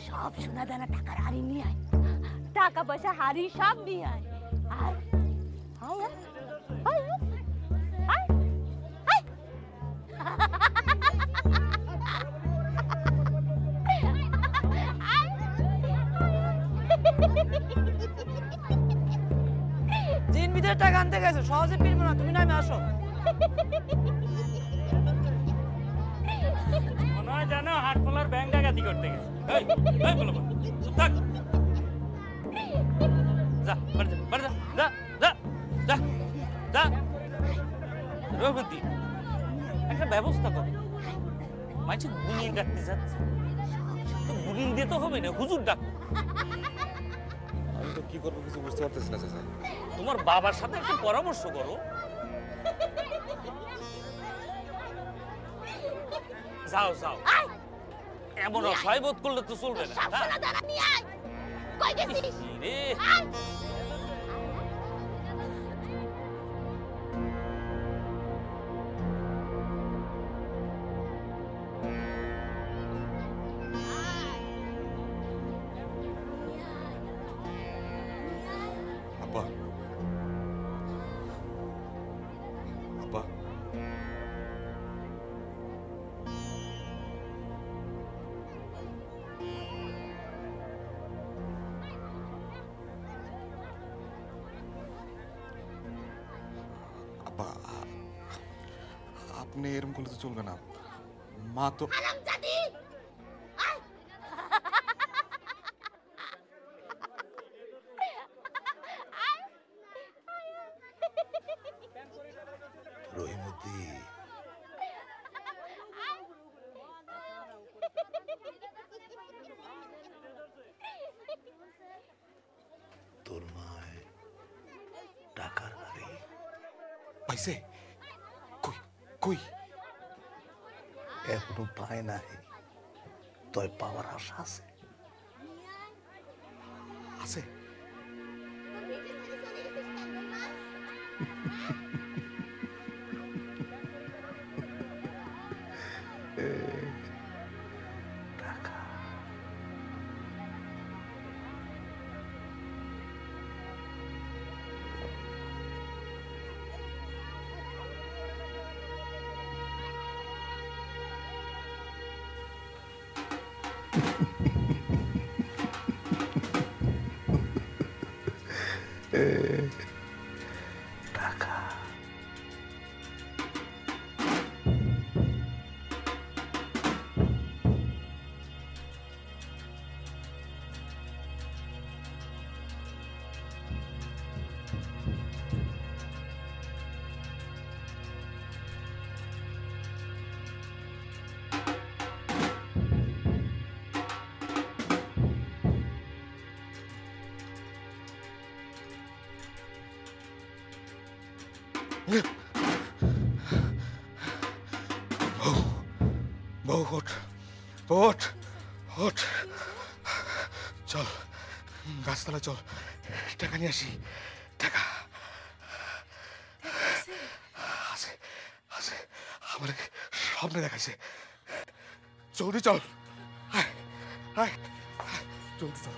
সব সোনা দানা টাকার হাড়ি নিয়ে আয়, টাকা পয়সা হাড়ি সব নিয়ে আয়। আয় আয় আয় আয় আয়। জিন ভিতরে টাকা আনতে গেছে, সহজে ফিরবো না, তুমি নামে আসো। মনে হয় জানো হাটখোলার ব্যাংক ডাকাতি করতে গেছে। এই এই বলো চুপ থাক। যা বাড়ি যা বাড়ি যা যা যা যা রঘুপতি একটা ব্যবস্থা কর। মাঝে গুনিয়ে ডাকতে যাচ্ছে তো গুনিয়ে দিয়ে তো হবে না, হুজুর ডাক। আমি তো কি করবো কিছু বুঝতে পারতেছি না চাচা। তোমার বাবার সাথে একটু পরামর্শ করো। যাও যাও, এমন অসহায় বোধ করলে তো চলবে না। রে আব্বা আব্বা আব্বা আপনি এরকম করলে তো চলবে না। মা তো রহিমদ্দি তোর মায় টাকার গাড়ি পাইছে? কই কই? এখনো পায় নাই, তয় পাওয়ার আশা আছে। আছে? টাকা বউ ওঠ ওঠ ওঠ, চল গাছতলা চল, টাকা নিয়ে আসি। টাকা আছে আছে, আমার স্বপ্নে দেখাইছে। জলদি চল, আয় আয় জলদি চল।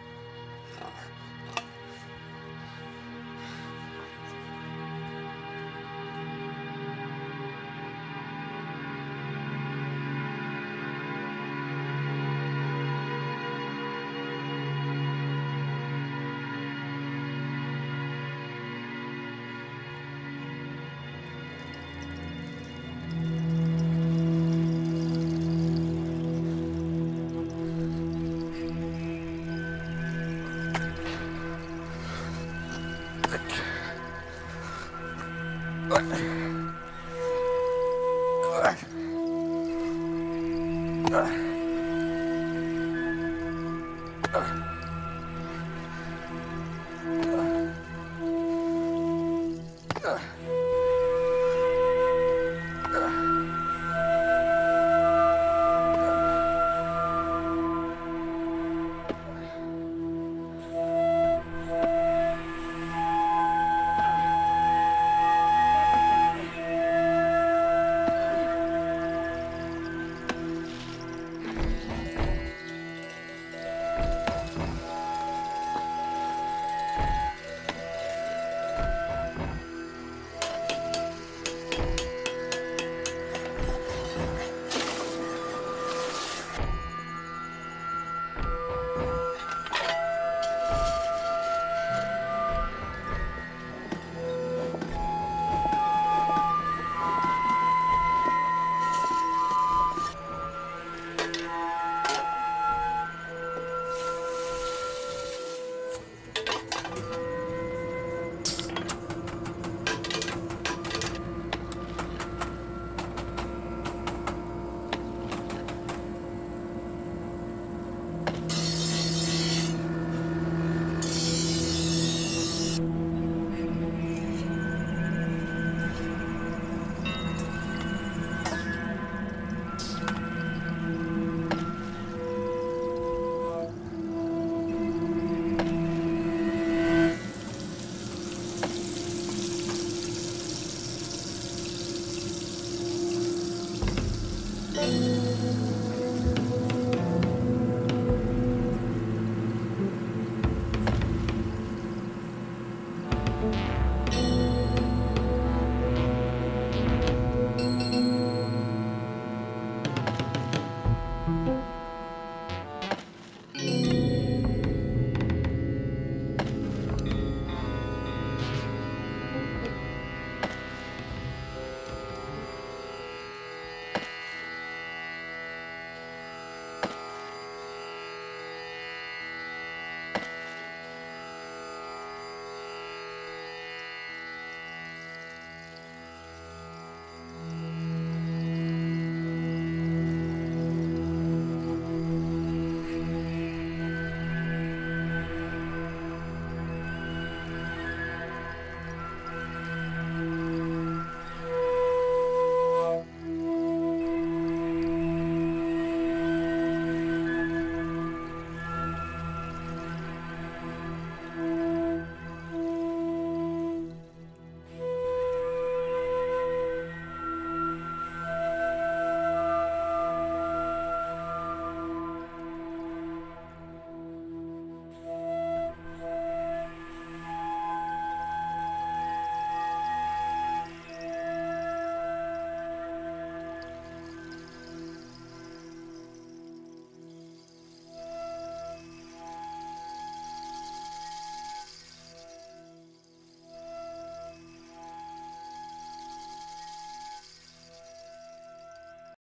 Ugh.